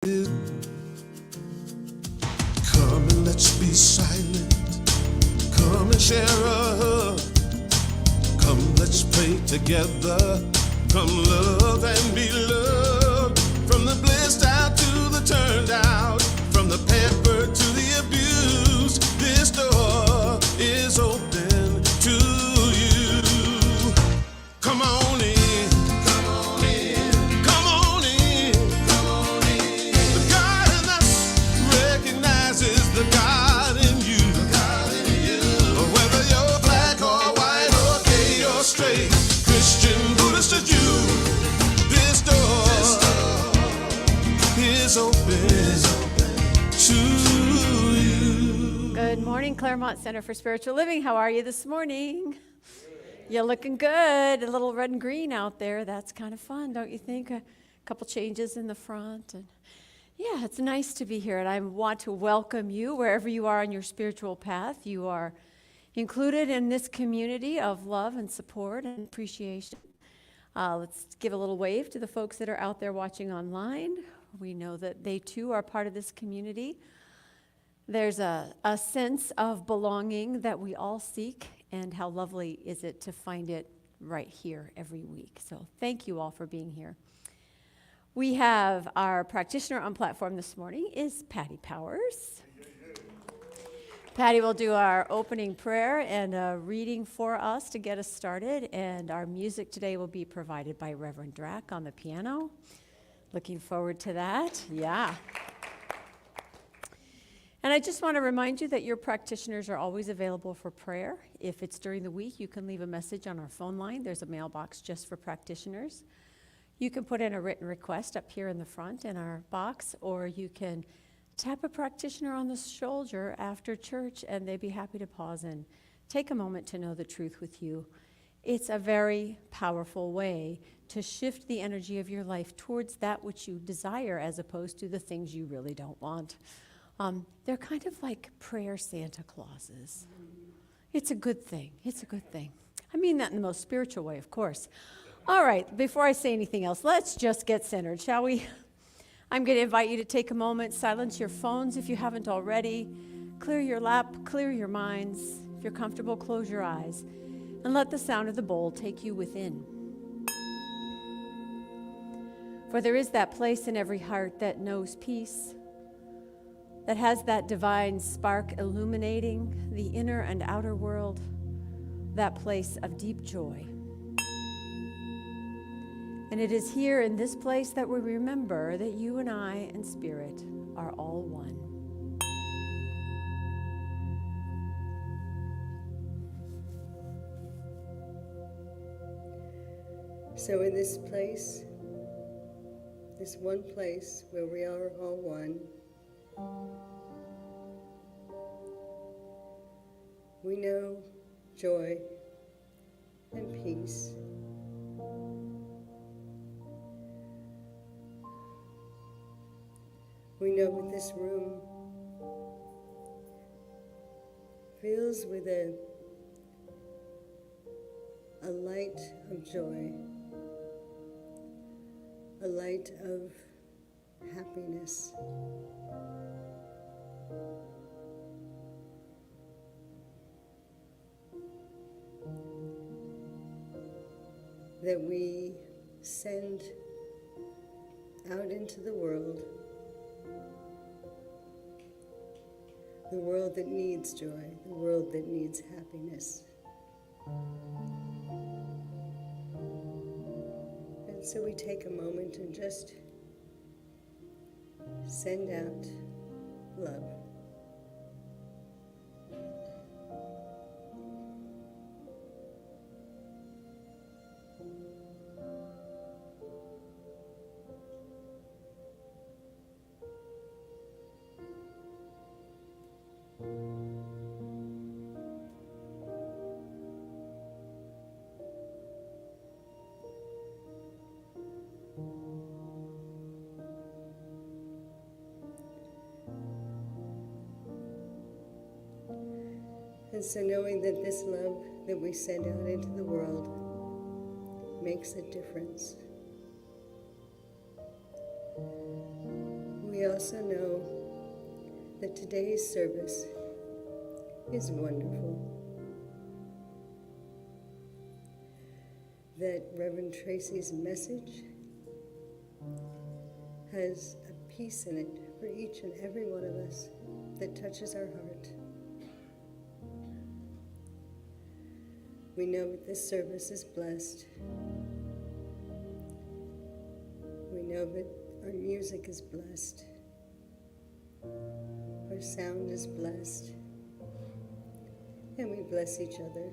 Come and let's be silent. Come and share a hug. Come, let's pray together. Come, love and be loved. From the blissed out to the turned out, from the pampered to the abused, this door is open to you. Come on in. Come on in. Come on in. Come on in. The God in us recognizes the God in you. The God in you. Whether you're black or white or gay or straight, Christian, Buddhist or Jew, this door is open to you. Good morning, Claremont Center for Spiritual Living. How are you this morning? You're looking good. A little red and green out there. That's kind of fun, don't you think? A couple changes in the front. And yeah, it's nice to be here. And I want to welcome you wherever you are on your spiritual path. You are included in this community of love and support and appreciation. Let's give a little wave to the folks that are out there watching online. We know that they too are part of this community. There's a sense of belonging that we all seek, and how lovely is it to find it right here every week. So thank you all for being here. We have our practitioner on platform this morning is Patty Powers. Patty will do our opening prayer and a reading for us to get us started, and our music today will be provided by Reverend Drack on the piano. Looking forward to that. Yeah. And I just want to remind you that your practitioners are always available for prayer. If it's during the week, you can leave a message on our phone line. There's a mailbox just for practitioners. You can put in a written request up here in the front in our box, or you can tap a practitioner on the shoulder after church, and they'd be happy to pause and take a moment to know the truth with you. It's a very powerful way to shift the energy of your life towards that which you desire as opposed to the things you really don't want. They're kind of like prayer Santa Clauses. It's a good thing. It's a good thing. I mean that in the most spiritual way, of course. All right, before I say anything else, let's just get centered, shall we? I'm going to invite you to take a moment, silence your phones if you haven't already, clear your lap, clear your minds. If you're comfortable, close your eyes, and let the sound of the bowl take you within. For there is that place in every heart that knows peace, that has that divine spark illuminating the inner and outer world, that place of deep joy. And it is here in this place that we remember that you and I and Spirit are all one. So in this place, this one place where we are all one, we know joy and peace. We know what this room fills with a light of joy, a light of happiness. That we send out into the world that needs joy, the world that needs happiness. And so we take a moment and just send out love. And so knowing that this love that we send out into the world makes a difference, we we also know that today's service is wonderful. That Reverend Tracy's message has a peace in it for each and every one of us that touches our heart. We know that this service is blessed. We know that our music is blessed. Our sound is blessed. And we bless each other.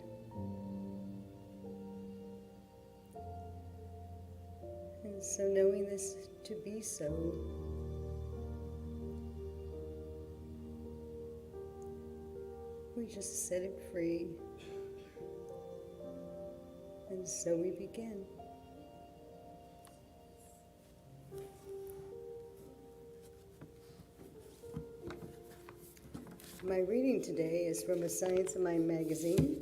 And so knowing this to be so, we just set it free. And so we begin. My reading today is from a Science of Mind magazine.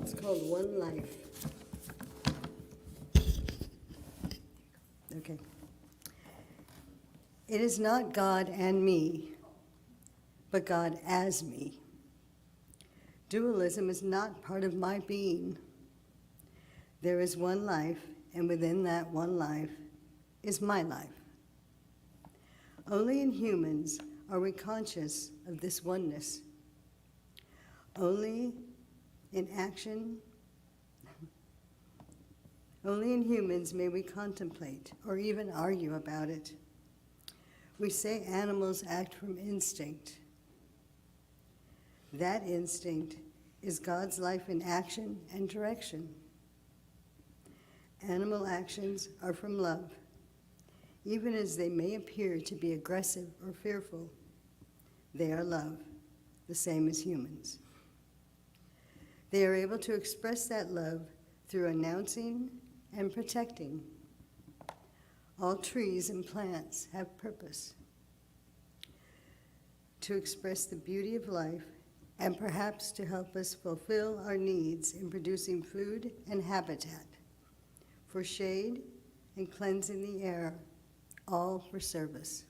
It's called One Life. Okay. It is not God and me, but God as me. Dualism is not part of my being. There is one life, and within that one life is my life. Only in humans are we conscious of this oneness. Only in humans may we contemplate or even argue about it. We say animals act from instinct. That instinct is God's life in action and direction. Animal actions are from love. Even as they may appear to be aggressive or fearful, they are love, the same as humans. They are able to express that love through announcing and protecting. All trees and plants have purpose. To express the beauty of life and perhaps to help us fulfill our needs in producing food and habitat, for shade and cleansing the air, all for service.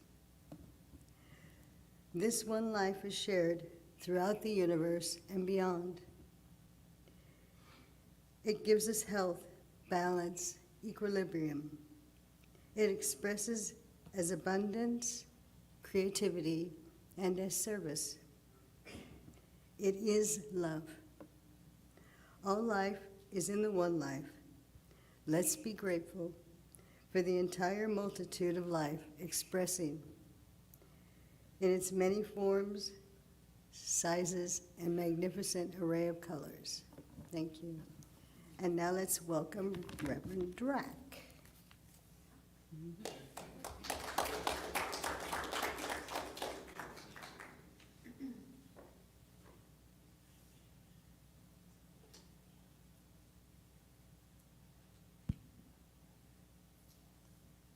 This one life is shared throughout the universe and beyond. It gives us health, balance, equilibrium. It expresses as abundance, creativity, and as service. It is love. All life is in the one life. Let's be grateful for the entire multitude of life expressing in its many forms, sizes, and magnificent array of colors. Thank you. And now let's welcome Reverend Drack.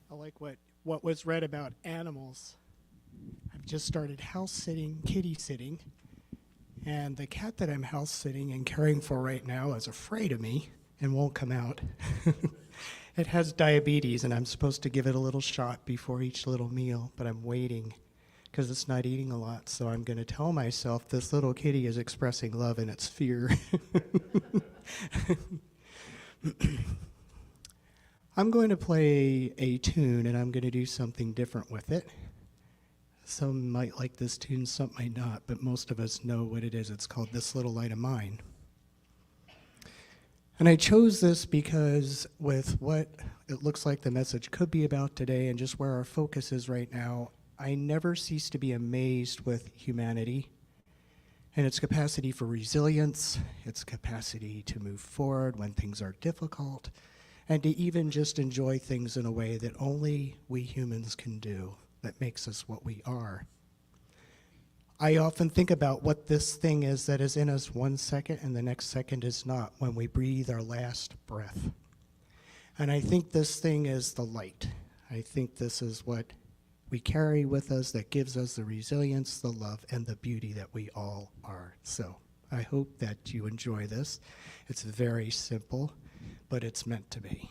I like what was read about animals. I've just started house sitting, kitty sitting, and the cat that I'm house sitting and caring for right now is afraid of me and won't come out. It has diabetes, and I'm supposed to give it a little shot before each little meal, but I'm waiting because it's not eating a lot, so I'm going to tell myself this little kitty is expressing love in its fear. I'm going to play a tune, and I'm going to do something different with it. Some might like this tune, some might not, but most of us know what it is. It's called This Little Light of Mine. And I chose this because with what it looks like the message could be about today and just where our focus is right now, I never cease to be amazed with humanity and its capacity for resilience, its capacity to move forward when things are difficult, and to even just enjoy things in a way that only we humans can do, that makes us what we are. I often think about what this thing is that is in us 1 second and the next second is not when we breathe our last breath. And I think this thing is the light. I think this is what we carry with us that gives us the resilience, the love, and the beauty that we all are. So I hope that you enjoy this. It's very simple, but it's meant to be.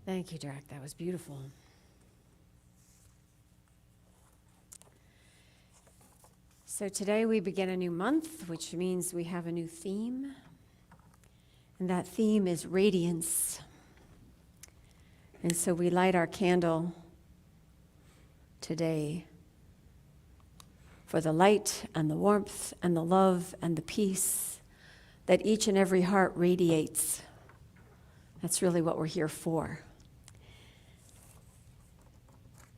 Thank you, Jack. That was beautiful. So today we begin a new month, which means we have a new theme. And that theme is radiance. And so we light our candle today for the light and the warmth and the love and the peace that each and every heart radiates. That's really what we're here for.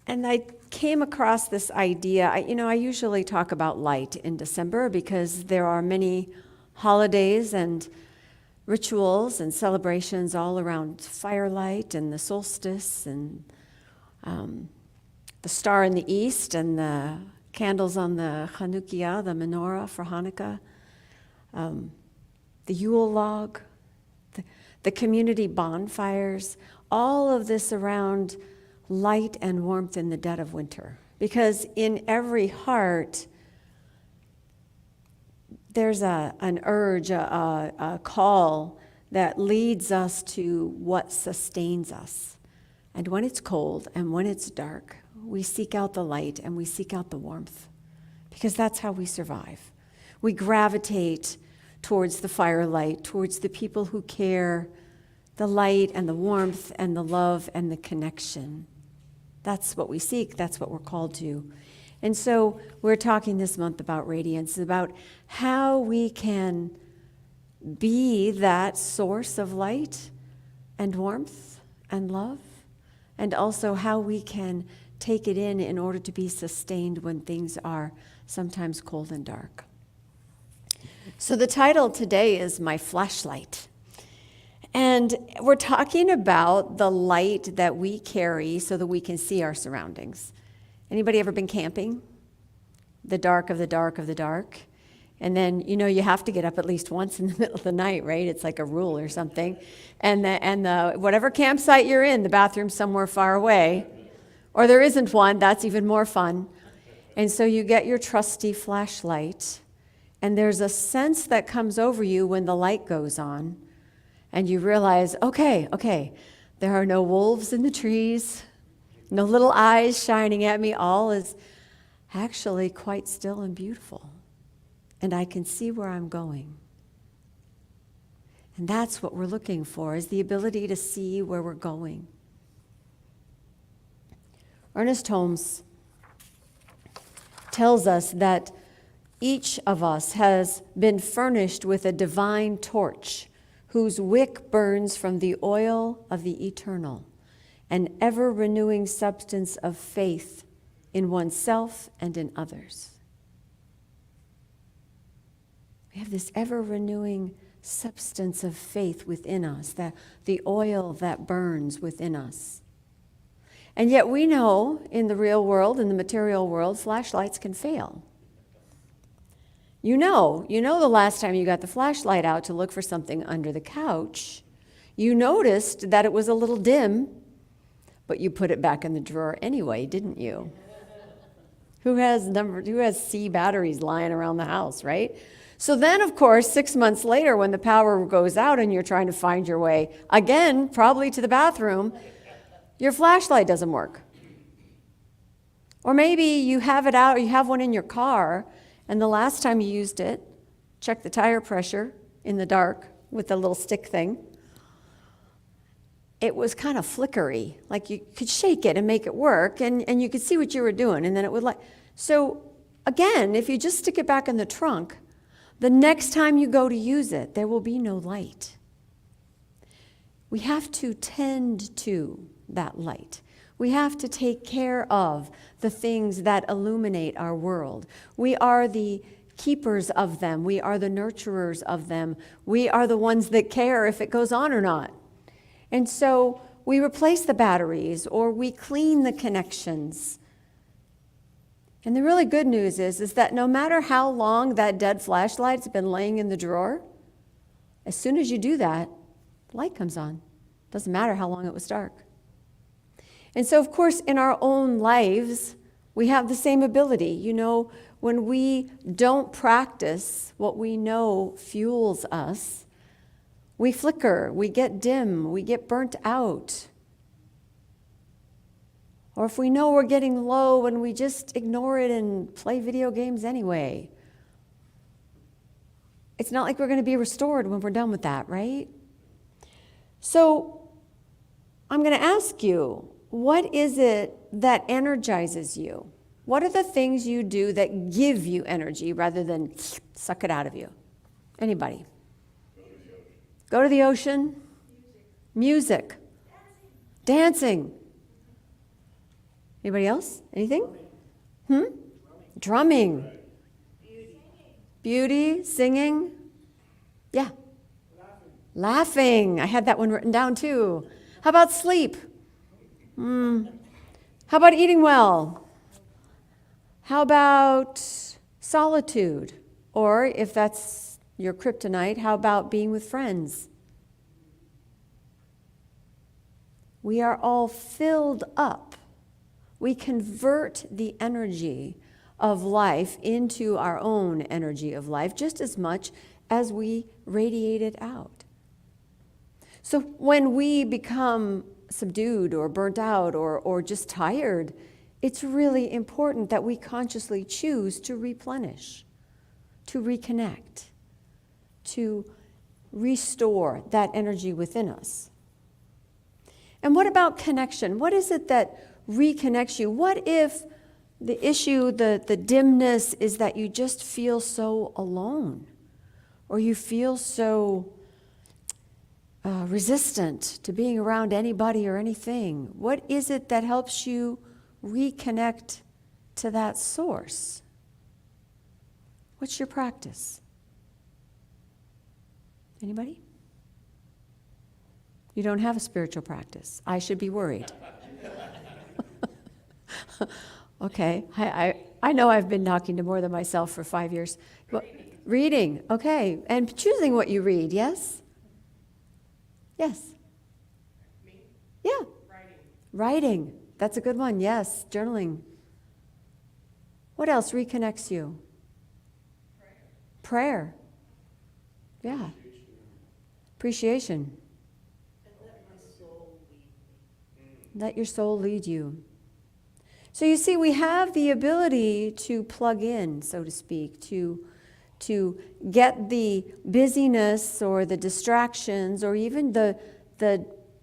And I came across this idea. I usually talk about light in December because there are many holidays and rituals and celebrations all around firelight and the solstice and the star in the east and the candles on the Chanukiah, the menorah for Hanukkah, the Yule log, the community bonfires, all of this around light and warmth in the dead of winter, Because in every heart, there's an urge, a call that leads us to what sustains us. And when it's cold and when it's dark, we seek out the light and we seek out the warmth, because that's how we survive. We gravitate towards the firelight, towards the people who care, the light and the warmth and the love and the connection. That's what we seek. That's what we're called to. And so we're talking this month about radiance, about how we can be that source of light and warmth and love, and also how we can take it in order to be sustained when things are sometimes cold and dark. So the title today is My Flashlight. And we're talking about the light that we carry so that we can see our surroundings. Anybody ever been camping? The dark of the dark of the dark. And then, you have to get up at least once in the middle of the night, right? It's like a rule or something. And the whatever campsite you're in, the bathroom's somewhere far away. Or there isn't one, that's even more fun. And so you get your trusty flashlight, and there's a sense that comes over you when the light goes on, and you realize, okay, there are no wolves in the trees, no little eyes shining at me. All is actually quite still and beautiful, and I can see where I'm going. And that's what we're looking for, is the ability to see where we're going. Ernest Holmes tells us that each of us has been furnished with a divine torch whose wick burns from the oil of the eternal, an ever-renewing substance of faith in oneself and in others. We have this ever-renewing substance of faith within us, that the oil that burns within us. And yet we know in the real world, in the material world, flashlights can fail. You know the last time you got the flashlight out to look for something under the couch, you noticed that it was a little dim, but you put it back in the drawer anyway, didn't you? Who has C batteries lying around the house, right? So then, of course, 6 months later, when the power goes out and you're trying to find your way again, probably to the bathroom, your flashlight doesn't work. Or maybe you have it out, or you have one in your car, and the last time you used it, check the tire pressure in the dark with the little stick thing. It was kind of flickery, like you could shake it and make it work, and you could see what you were doing, and then it would So again, if you just stick it back in the trunk, the next time you go to use it, there will be no light. We have to tend to that light. We have to take care of the things that illuminate our world. We are the keepers of them. We are the nurturers of them. We are the ones that care if it goes on or not. And so we replace the batteries, or we clean the connections. And the really good news is that no matter how long that dead flashlight's been laying in the drawer, as soon as you do that, the light comes on. Doesn't matter how long it was dark. And so, of course, in our own lives, we have the same ability. When we don't practice what we know fuels us, we flicker, we get dim, we get burnt out. Or if we know we're getting low and we just ignore it and play video games anyway. It's not like we're going to be restored when we're done with that, right? So I'm going to ask you, what is it that energizes you? What are the things you do that give you energy rather than suck it out of you? Anybody? Go to the ocean. Music. Dancing. Anybody else? Anything? Drumming. Beauty. Singing. Yeah. Laughing. I had that one written down too. How about sleep? How about eating well? How about solitude? Or if that's your kryptonite, how about being with friends? We are all filled up We convert the energy of life into our own energy of life just as much as we radiate it out. So when we become subdued or burnt out or just tired, it's really important that we consciously choose to replenish, to reconnect, to restore that energy within us. And what about connection? What is it that reconnects you? What if the issue, the dimness, is that you just feel so alone, or you feel so resistant to being around anybody or anything? What is it that helps you reconnect to that source? What's your practice? Anybody? You don't have a spiritual practice. I should be worried. Okay, I know I've been talking to more than myself for 5 years. Well, reading, okay, and choosing what you read, yes? Yes. Me? Yeah. Writing. Writing, that's a good one, yes. Journaling. What else reconnects you? Prayer. Yeah. Appreciation. And let my soul lead me. Let your soul lead you. So you see, we have the ability to plug in, so to speak, to get the busyness or the distractions or even the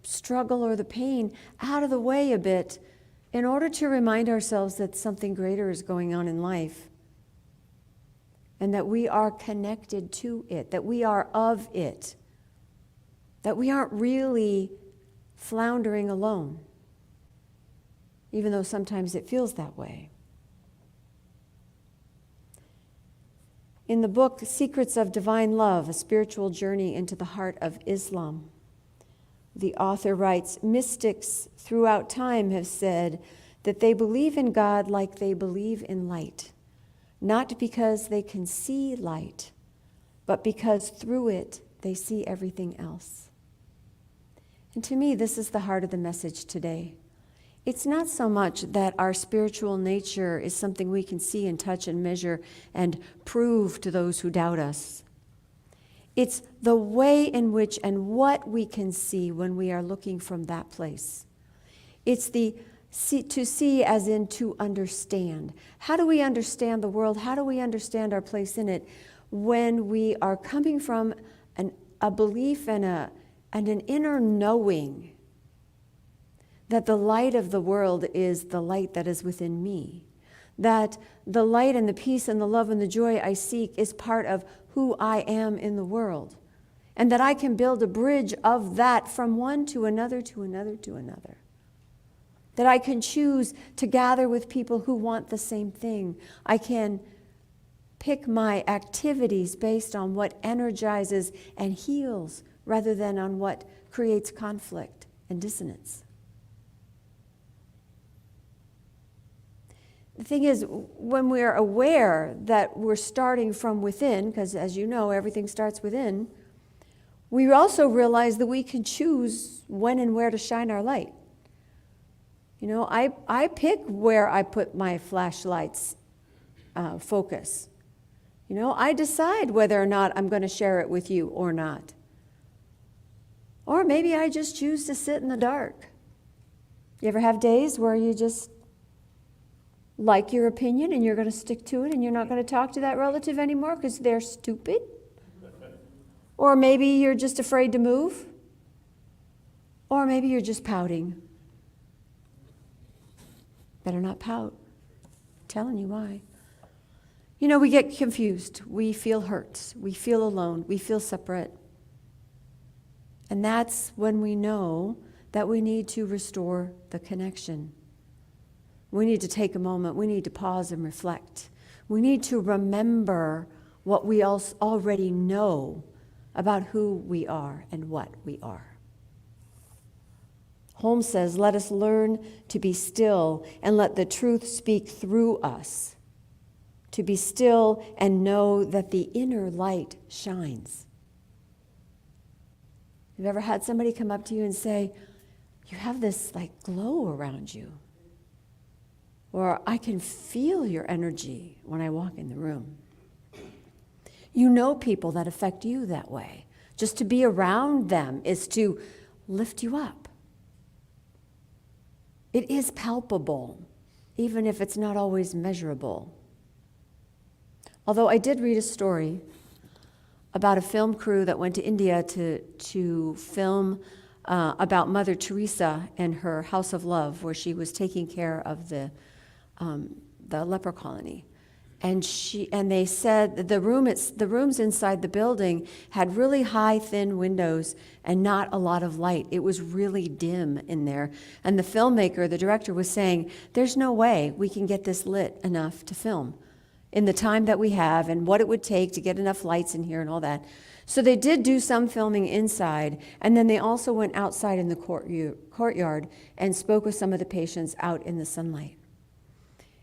struggle or the pain out of the way a bit in order to remind ourselves that something greater is going on in life and that we are connected to it, that we are of it, that we aren't really floundering alone, even though sometimes it feels that way. In the book, Secrets of Divine Love, A Spiritual Journey into the Heart of Islam, the author writes, mystics throughout time have said that they believe in God like they believe in light, not because they can see light, but because through it they see everything else. And to me, this is the heart of the message today. It's not so much that our spiritual nature is something we can see and touch and measure and prove to those who doubt us. It's the way in which and what we can see when we are looking from that place. It's to see as in to understand. How do we understand the world? How do we understand our place in it when we are coming from a belief and an inner knowing that the light of the world is the light that is within me, that the light and the peace and the love and the joy I seek is part of who I am in the world, and that I can build a bridge of that from one to another to another to another, that I can choose to gather with people who want the same thing. I can pick my activities based on what energizes and heals rather than on what creates conflict and dissonance. The thing is, when we're aware that we're starting from within, because as you know, everything starts within, we also realize that we can choose when and where to shine our light. You know, I pick where I put my flashlight's focus. You know, I decide whether or not I'm going to share it with you or not. Or maybe I just choose to sit in the dark. You ever have days where you just like your opinion and you're going to stick to it and you're not going to talk to that relative anymore because they're stupid? Or maybe you're just afraid to move? Or maybe you're just pouting. Better not pout. I'm telling you why. You know, we get confused. We feel hurt. We feel alone. We feel separate. And that's when we know that we need to restore the connection. We need to take a moment. We need to pause and reflect. We need to remember what we already know about who we are and what we are. Holmes says, let us learn to be still and let the truth speak through us. To be still and know that the inner light shines. Have you ever had somebody come up to you and say, you have this like glow around you? or I can feel your energy when I walk in the room. You know people that affect you that way. Just to be around them is to lift you up. It is palpable, even if it's not always measurable. Although I did read a story about a film crew that went to India to film about Mother Teresa and her House of Love, where she was taking care of the leper colony. And they said that the rooms inside the building had really high, thin windows and not a lot of light. It was really dim in there. And the filmmaker, the director, was saying, there's no way we can get this lit enough to film in the time that we have and what it would take to get enough lights in here and all that. So they did do some filming inside, and then they also went outside in the courtyard and spoke with some of the patients out in the sunlight.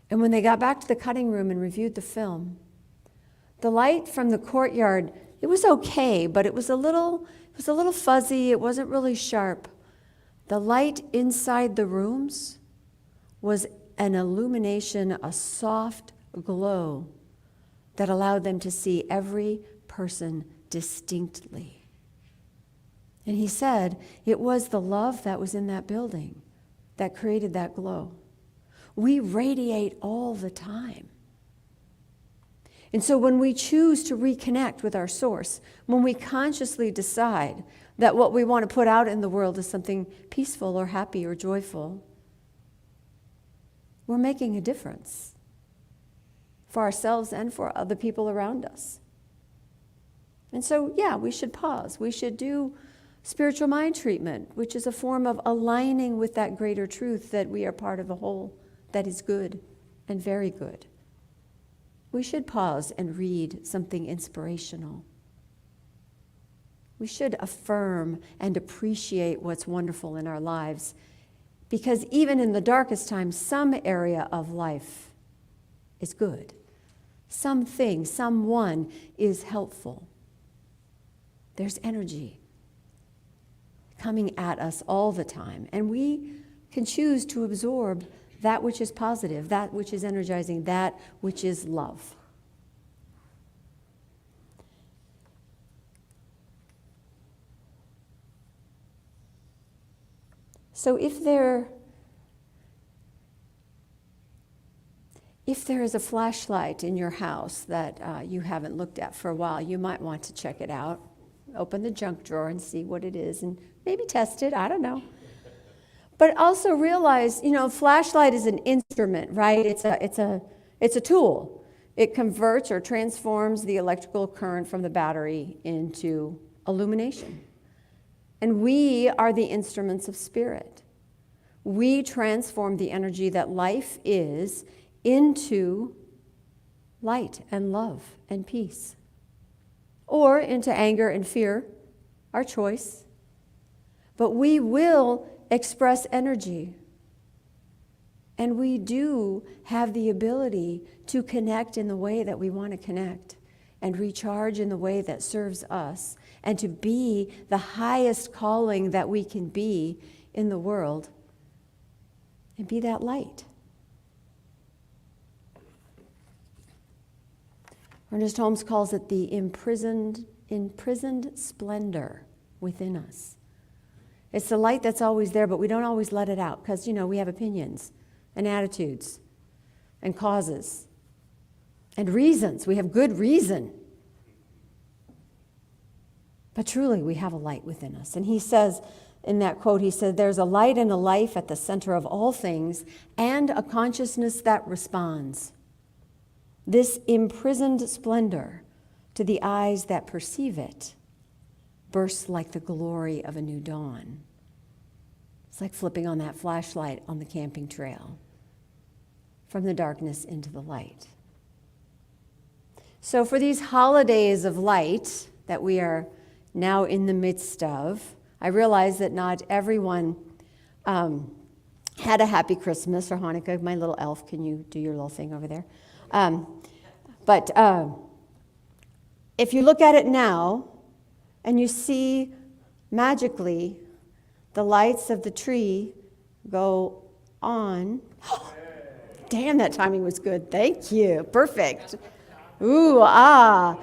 And when they got back to the cutting room and reviewed the film, the light from the courtyard, it was okay, but it was a little fuzzy. It wasn't really sharp. The light inside the rooms was an illumination, a soft glow that allowed them to see every person distinctly. And he said it was the love that was in that building that created that glow. We radiate all the time. And so when we choose to reconnect with our source, when we consciously decide that what we want to put out in the world is something peaceful or happy or joyful, we're making a difference for ourselves and for other people around us. And so, yeah, we should pause. We should do spiritual mind treatment, which is a form of aligning with that greater truth that we are part of a whole that is good and very good. We should pause and read something inspirational. We should affirm and appreciate what's wonderful in our lives, because even in the darkest times, some area of life is good. Something, someone is helpful. There's energy coming at us all the time, and we can choose to absorb that which is positive, that which is energizing, that which is love. So if there is a flashlight in your house that you haven't looked at for a while, you might want to check it out. Open the junk drawer and see what it is and maybe test it, I don't know. But also realize, flashlight is an instrument, right? It's a tool. It converts or transforms the electrical current from the battery into illumination. And we are the instruments of spirit. We transform the energy that life is into light and love and peace. Or into anger and fear, our choice. But we will express energy. And we do have the ability to connect in the way that we want to connect and recharge in the way that serves us and to be the highest calling that we can be in the world and be that light. Ernest Holmes calls it the imprisoned splendor within us. It's the light that's always there, but we don't always let it out because, we have opinions and attitudes and causes and reasons. We have good reason. But truly, we have a light within us. And he says, in that quote, he said, there's a light and a life at the center of all things and a consciousness that responds. This imprisoned splendor to the eyes that perceive it bursts like the glory of a new dawn. It's like flipping on that flashlight on the camping trail from the darkness into the light. So for these holidays of light that we are now in the midst of, I realize that not everyone had a happy Christmas or Hanukkah. My little elf, can you do your little thing over there? But if you look at it now and you see magically the lights of the tree go on, Damn, that timing was good. Thank you. Perfect. Ooh, ah.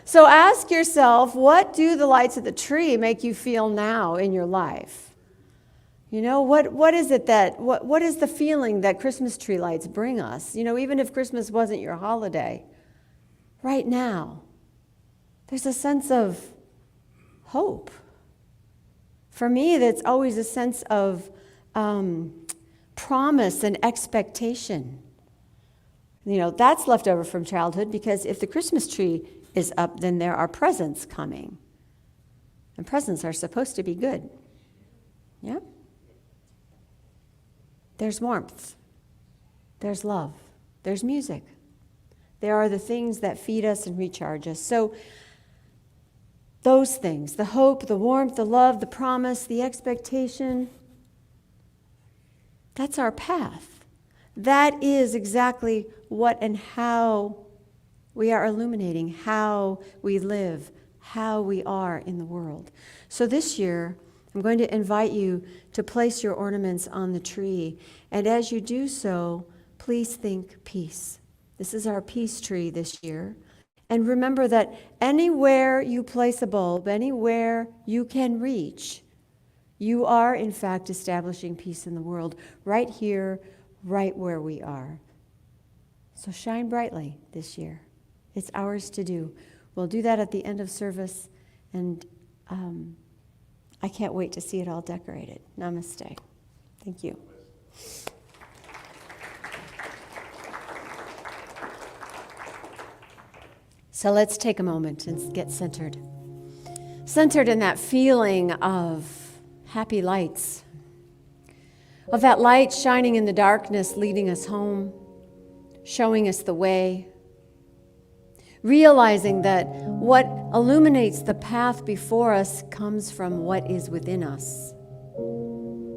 So ask yourself, what do the lights of the tree make you feel now in your life? You know, what is it what is the feeling that Christmas tree lights bring us? You know, even if Christmas wasn't your holiday, right now, there's a sense of hope. For me, that's always a sense of promise and expectation. You know, that's left over from childhood, because if the Christmas tree is up, then there are presents coming. And presents are supposed to be good. Yeah? There's warmth. There's love. There's music. There are the things that feed us and recharge us. So those things, the hope, the warmth, the love, the promise, the expectation, that's our path. That is exactly what and how we are illuminating, how we live, how we are in the world. So this year, I'm going to invite you to place your ornaments on the tree. And as you do so, please think peace. This is our peace tree this year. And remember that anywhere you place a bulb, anywhere you can reach, you are, in fact, establishing peace in the world, right here, right where we are. So shine brightly this year. It's ours to do. We'll do that at the end of service, and I can't wait to see it all decorated. Namaste. Thank you. So let's take a moment and get centered. Centered in that feeling of happy lights, of that light shining in the darkness, leading us home, showing us the way, realizing that what illuminates the path before us comes from what is within us,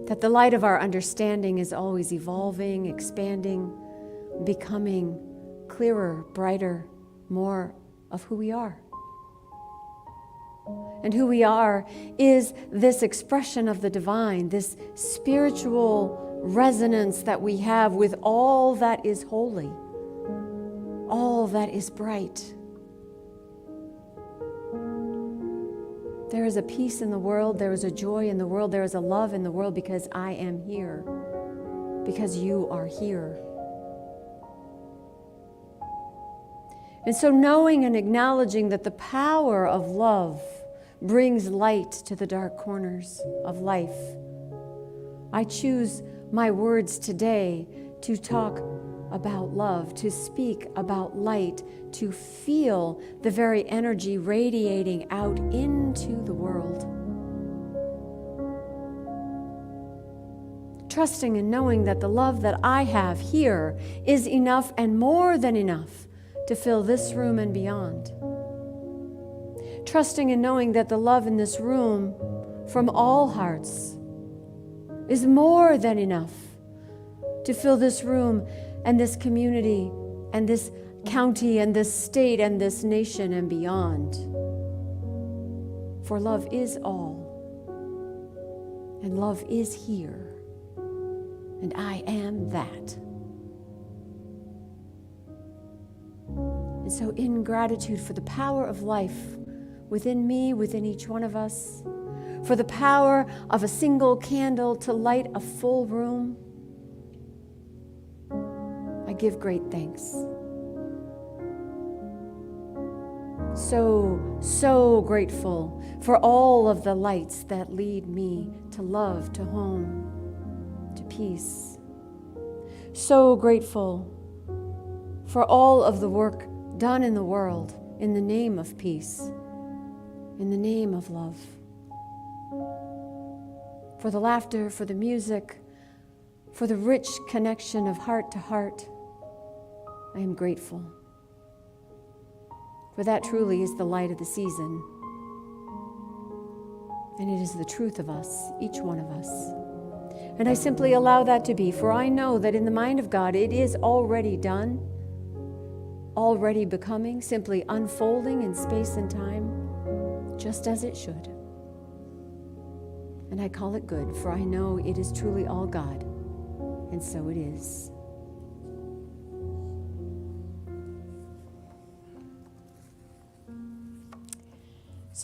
that the light of our understanding is always evolving, expanding, becoming clearer, brighter, more of who we are. And who we are is this expression of the divine, this spiritual resonance that we have with all that is holy, all that is bright. There is a peace in the world, there is a joy in the world, there is a love in the world, because I am here, because you are here. And so knowing and acknowledging that the power of love brings light to the dark corners of life, I choose my words today to talk about love, to speak about light, to feel the very energy radiating out into the world. Trusting and knowing that the love that I have here is enough and more than enough to fill this room and beyond. Trusting and knowing that the love in this room from all hearts is more than enough to fill this room and this community and this county and this state and this nation and beyond. For love is all, and love is here, and I am that. And so in gratitude for the power of life within me, within each one of us, for the power of a single candle to light a full room, I give great thanks. So grateful for all of the lights that lead me to love, to home, to peace. So grateful for all of the work done in the world in the name of peace, in the name of love. For the laughter, for the music, for the rich connection of heart to heart, I am grateful. For that truly is the light of the season. And it is the truth of us, each one of us. And I simply allow that to be, for I know that in the mind of God it is already done, already becoming, simply unfolding in space and time, just as it should. And I call it good, for I know it is truly all God, and so it is.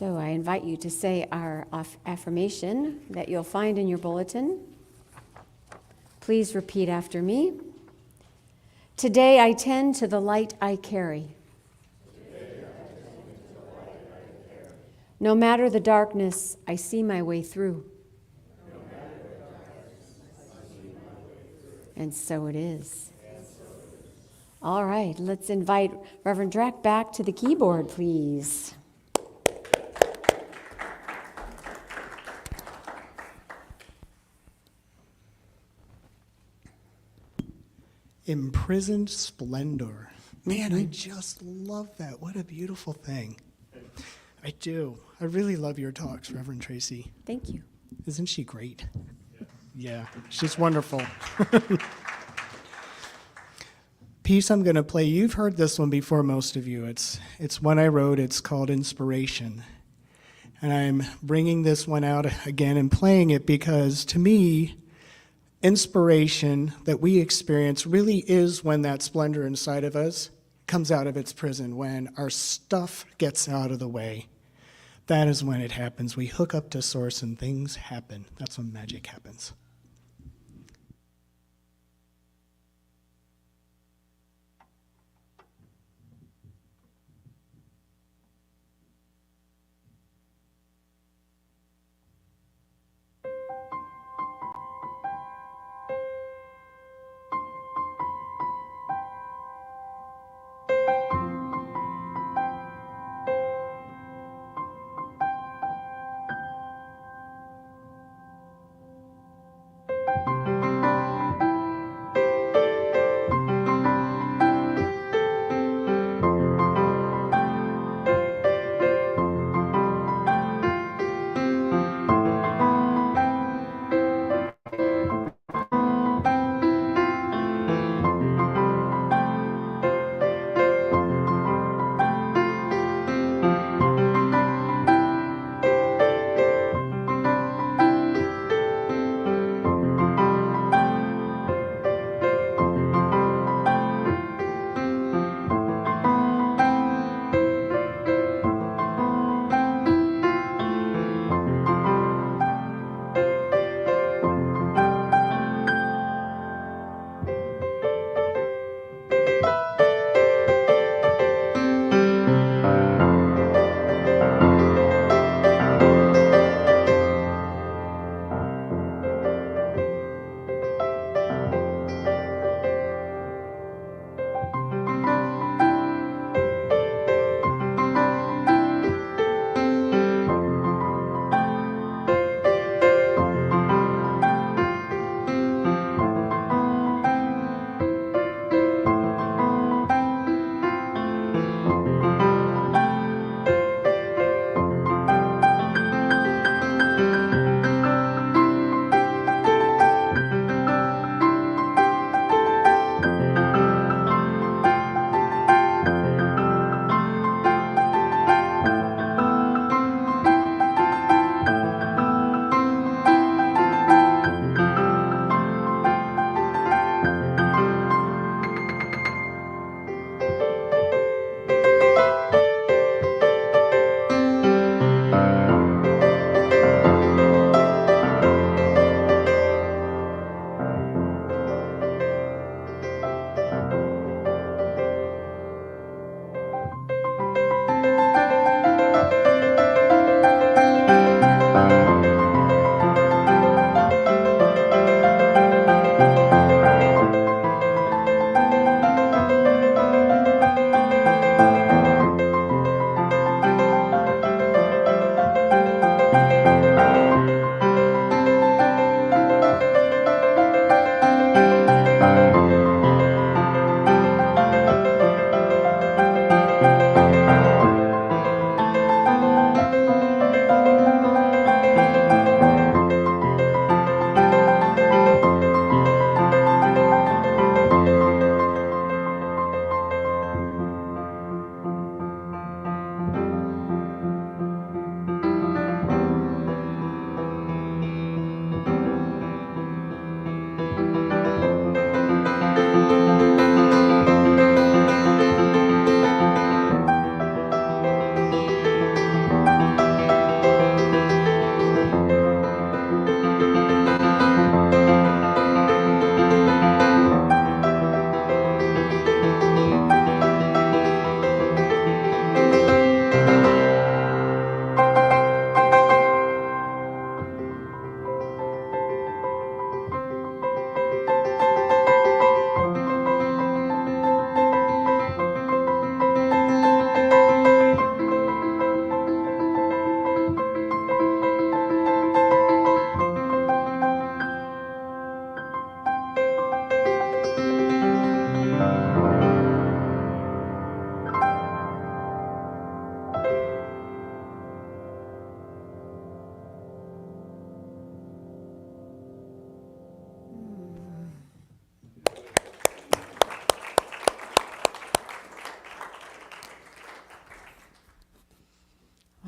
So I invite you to say our affirmation that you'll find in your bulletin. Please repeat after me. Today I tend to the light I carry. No matter the darkness, I see my way through. And so it is. All right, let's invite Reverend Drack back to the keyboard, please. Imprisoned splendor. Man, I just love that. What a beautiful thing. I do. I really love your talks, Reverend Tracy. Thank you. Isn't she great? Yeah, she's wonderful. Piece I'm going to play, you've heard this one before, most of you. It's one I wrote. It's called Inspiration. And I'm bringing this one out again and playing it because, to me, inspiration that we experience really is when that splendor inside of us comes out of its prison, when our stuff gets out of the way. That is when it happens. We hook up to source and things happen. That's when magic happens.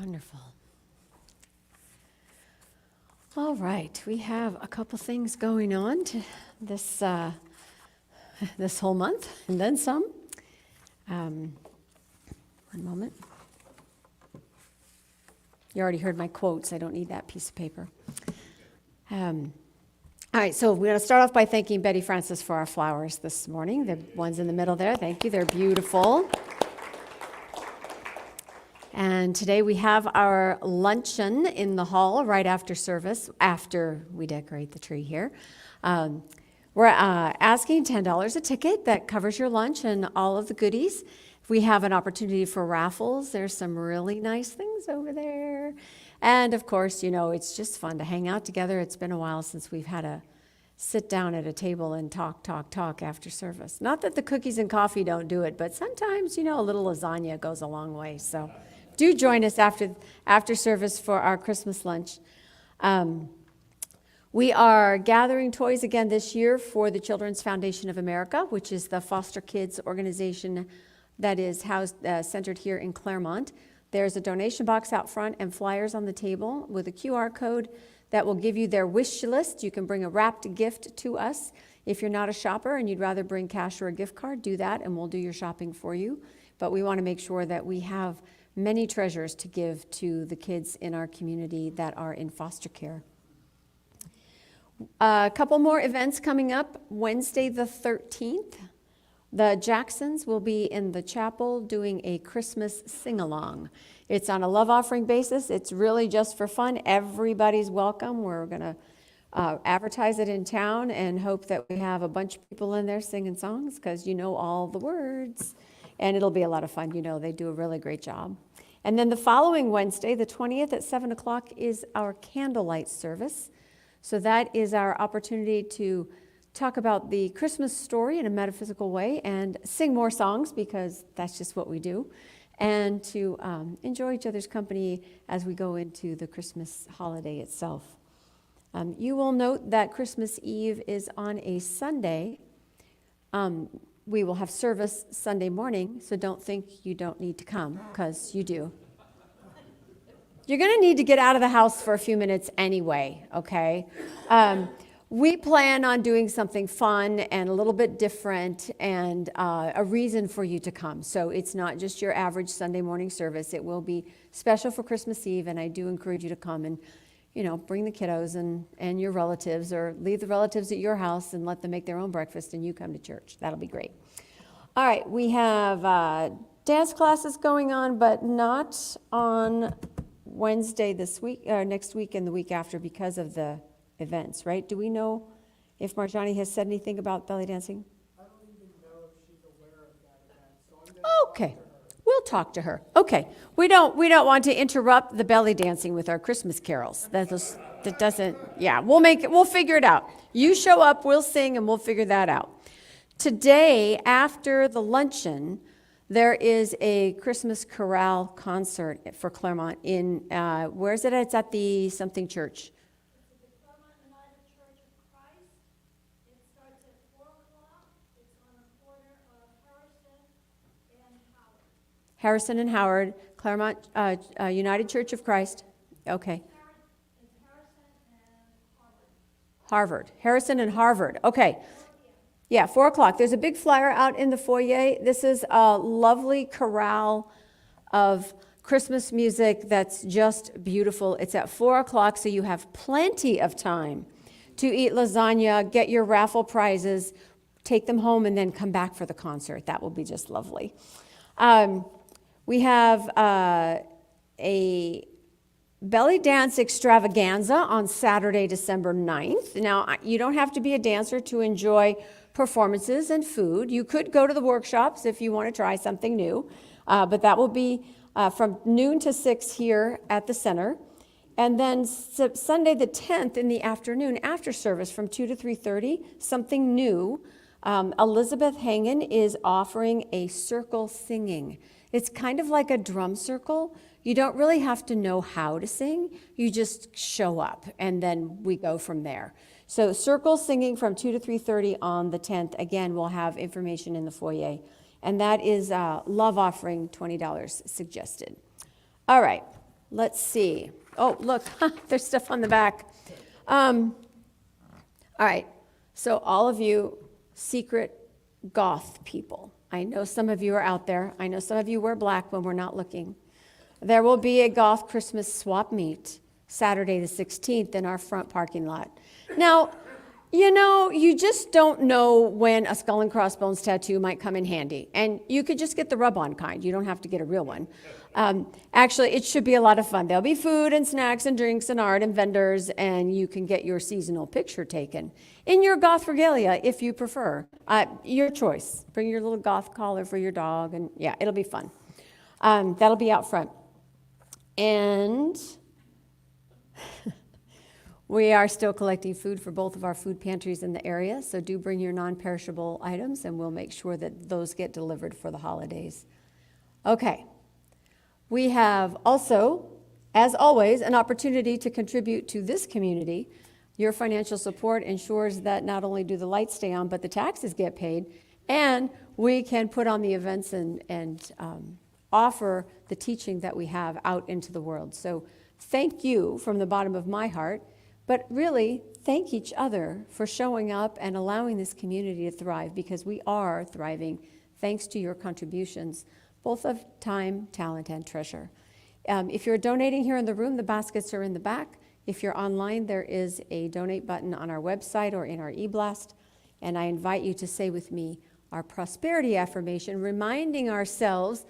Wonderful. All right, we have a couple things going on this this whole month, and then some. One moment. You already heard my quotes. I don't need that piece of paper. All right, so we're going to start off by thanking Betty Francis for our flowers this morning. The ones in the middle there, thank you. They're beautiful. And today we have our luncheon in the hall right after service, after we decorate the tree here. We're asking $10 a ticket. That covers your lunch and all of the goodies. We have an opportunity for raffles. There's some really nice things over there. And of course, you know, it's just fun to hang out together. It's been a while since we've had to sit down at a table and talk after service. Not that the cookies and coffee don't do it, but sometimes, you know, a little lasagna goes a long way. So do join us after service for our Christmas lunch. We are gathering toys again this year for the Children's Foundation of America, which is the foster kids organization that is housed, centered here in Claremont. There's a donation box out front and flyers on the table with a QR code that will give you their wish list. You can bring a wrapped gift to us. If you're not a shopper and you'd rather bring cash or a gift card, do that and we'll do your shopping for you. But we want to make sure that we have many treasures to give to the kids in our community that are in foster care. A couple more events coming up. Wednesday the 13th, the Jacksons will be in the chapel doing a Christmas sing-along. It's on a love offering basis. It's really just for fun. Everybody's welcome. We're going to advertise it in town and hope that we have a bunch of people in there singing songs because you know all the words. And it'll be a lot of fun. You know, they do a really great job. And then the following Wednesday, the 20th at 7 o'clock, is our candlelight service. So that is our opportunity to talk about the Christmas story in a metaphysical way and sing more songs because that's just what we do, and to enjoy each other's company as we go into the Christmas holiday itself. You will note that Christmas Eve is on a Sunday. We will have service Sunday morning, so don't think you don't need to come, because you do. You're going to need to get out of the house for a few minutes anyway, okay? We plan on doing something fun and a little bit different and a reason for you to come. So it's not just your average Sunday morning service. It will be special for Christmas Eve, and I do encourage you to come and, you know, bring the kiddos and your relatives, or leave the relatives at your house and let them make their own breakfast and you come to church. That'll be great. All right, we have dance classes going on, but not on Wednesday this week, next week and the week after because of the events, right? Do we know if Marjani has said anything about belly dancing? I don't even know if she's aware of that event, so I'm going to Okay, we'll talk to her. Okay, we don't want to interrupt the belly dancing with our Christmas carols. That doesn't. Yeah, we'll figure it out. You show up, we'll sing, and we'll figure that out. Today, after the luncheon, there is a Christmas chorale concert for Claremont in, where is it? It's at the something church. It's the Claremont United Church of Christ. It starts at 4 o'clock. It's on the corner of Harrison and Howard. Harrison and Howard, Claremont United Church of Christ. Okay. It's Harrison and Harvard. Harrison and Harvard. Okay. Yeah, 4 o'clock. There's a big flyer out in the foyer. This is a lovely chorale of Christmas music that's just beautiful. It's at 4 o'clock, so you have plenty of time to eat lasagna, get your raffle prizes, take them home, and then come back for the concert. That will be just lovely. We have a belly dance extravaganza on Saturday, December 9th. Now, you don't have to be a dancer to enjoy performances and food. You could go to the workshops if you want to try something new, but that will be from noon to 6 here at the center. And then Sunday the 10th in the afternoon after service from 2 to 3:30, something new. Elizabeth Hangen is offering a circle singing. It's kind of like a drum circle. You don't really have to know how to sing. You just show up, and then we go from there. So circle singing from 2 to 3:30 on the 10th. Again, we'll have information in the foyer. And that is love offering, $20 suggested. All right, let's see. Oh, look, there's stuff on the back. All right, so all of you secret goth people, I know some of you are out there. I know some of you wear black when we're not looking. There will be a goth Christmas swap meet Saturday the 16th in our front parking lot. Now, you know, you just don't know when a skull and crossbones tattoo might come in handy. And you could just get the rub-on kind. You don't have to get a real one. Actually, it should be a lot of fun. There'll be food and snacks and drinks and art and vendors, and you can get your seasonal picture taken in your goth regalia if you prefer. Your choice. Bring your little goth collar for your dog, and yeah, it'll be fun. That'll be out front. And we are still collecting food for both of our food pantries in the area, so do bring your non-perishable items, and we'll make sure that those get delivered for the holidays. Okay. We have also, as always, an opportunity to contribute to this community. Your financial support ensures that not only do the lights stay on, but the taxes get paid, and we can put on the events and offer the teaching that we have out into the world. So thank you from the bottom of my heart, but really thank each other for showing up and allowing this community to thrive, because we are thriving thanks to your contributions, both of time, talent, and treasure. If you're donating here in the room, the baskets are in the back. If you're online, there is a donate button on our website or in our e-blast. And I invite you to say with me our prosperity affirmation, reminding ourselves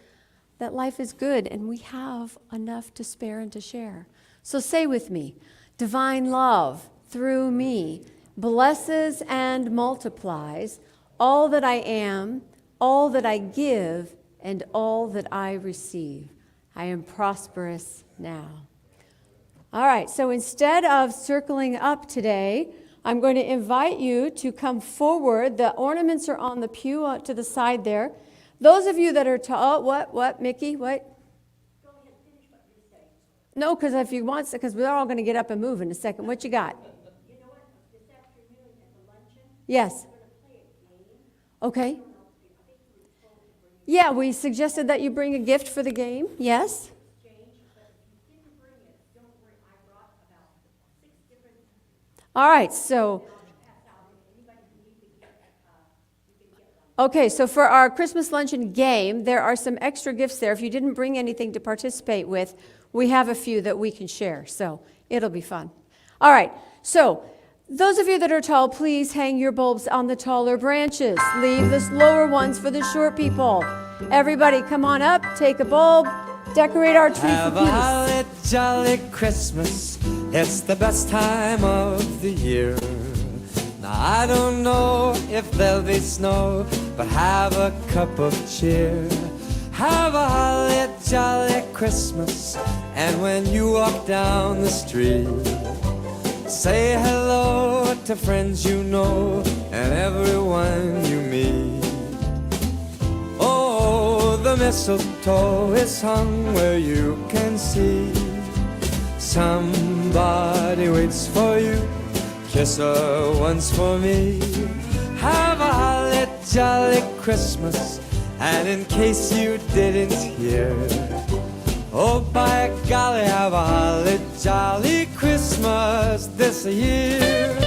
that life is good and we have enough to spare and to share. So say with me, divine love through me blesses and multiplies all that I am, all that I give, and all that I receive. I am prosperous now. All right, so instead of circling up today, I'm going to invite you to come forward. The ornaments are on the pew to the side there. Those of you that are tall, what, Mickey, what? Go ahead, finish what you're saying. No, because if you want, because we're all going to get up and move in a second. What you got? You know what, this afternoon at the luncheon, Yes. we're going to play a game. Okay. Yeah, we suggested that you bring a gift for the game. Yes. All right, so. Okay, so for our Christmas luncheon game, there are some extra gifts there. If you didn't bring anything to participate with, we have a few that we can share, so it'll be fun. All right, so those of you that are tall, please hang your bulbs on the taller branches. Leave the lower ones for the short people. Everybody, come on up, take a bulb, decorate our tree Have for a peace. holly jolly Christmas. It's the best time of the year. Now I don't know if there'll be snow, but have a cup of cheer. Have a holly jolly Christmas. And when you walk down the street, say hello to friends you know and everyone you meet. Oh, the mistletoe is hung where you can see. Somebody waits for you, kiss her once for me. Have a holly jolly Christmas. And in case you didn't hear, oh, by golly, have a holly jolly Christmas this year.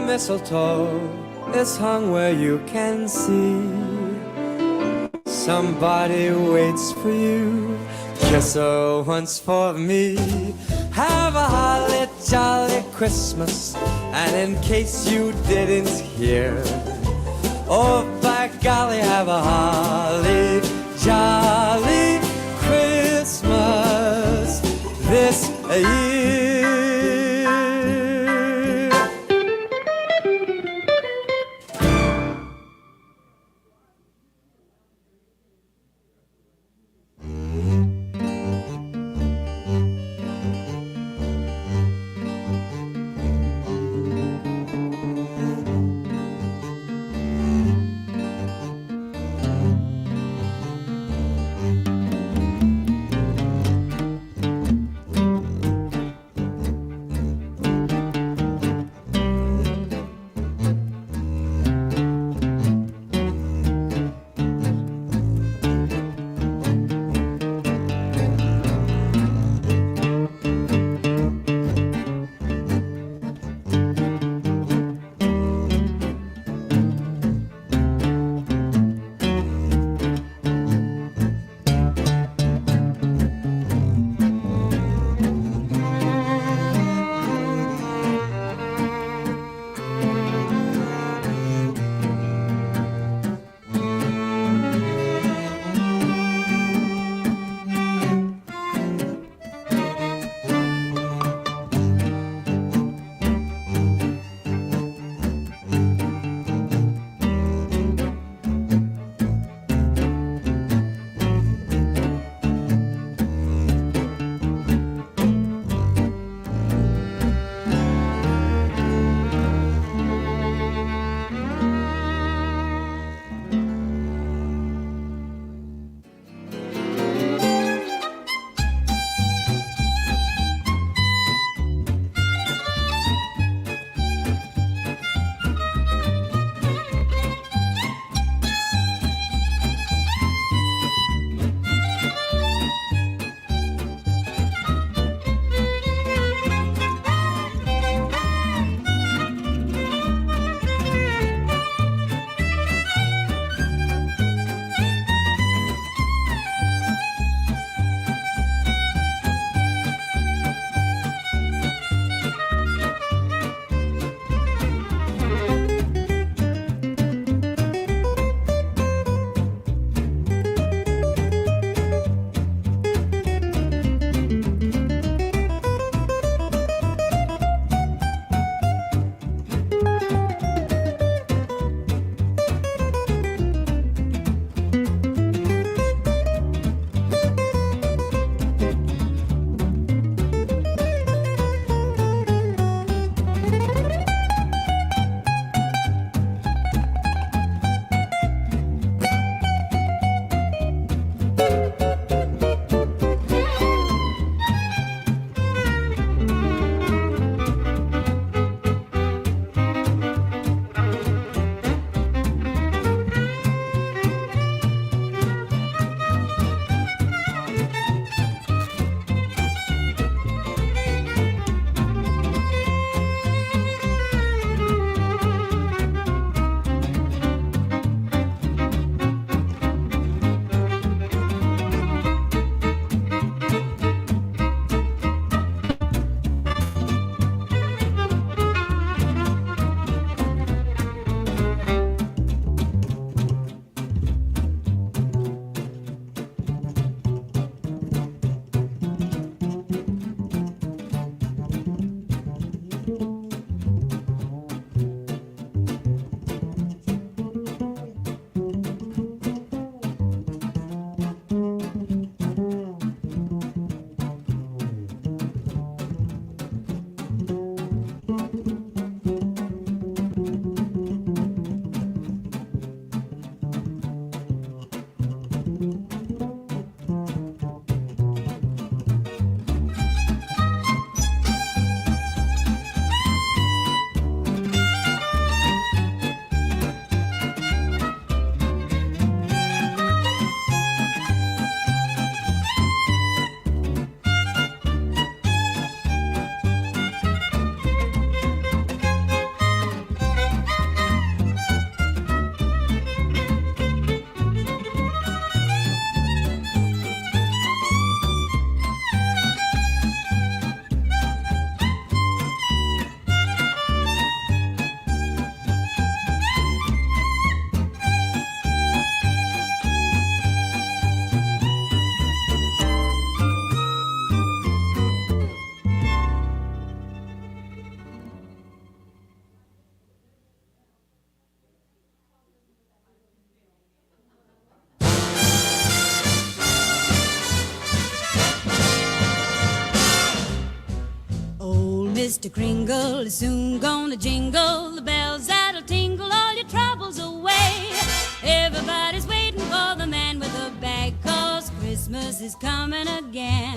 Mistletoe is hung where you can see. Somebody waits for you, kiss her once for me. Have a holly jolly Christmas. And in case you didn't hear, oh, by golly, have a holly jolly Christmas this year. Mr. Kringle is soon gonna jingle the bells that'll tingle all your troubles away. Everybody's waiting for the man with the bag, 'cause Christmas is coming again.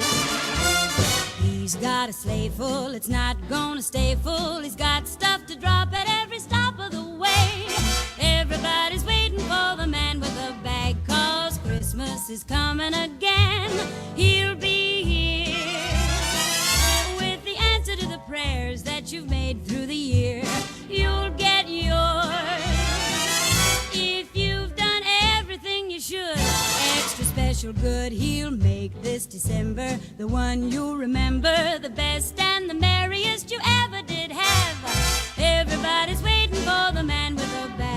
He's got a sleigh full, it's not gonna stay full. He's got stuff to drop at every stop of the way. Everybody's waiting for the man with the bag, 'cause Christmas is coming again. He'll be here with the answer to the prayers that you've made through the year. You'll get yours if you've done everything you should. Extra special good, he'll make this December the one you'll remember, the best and the merriest you ever did have. Everybody's waiting for the man with the bag.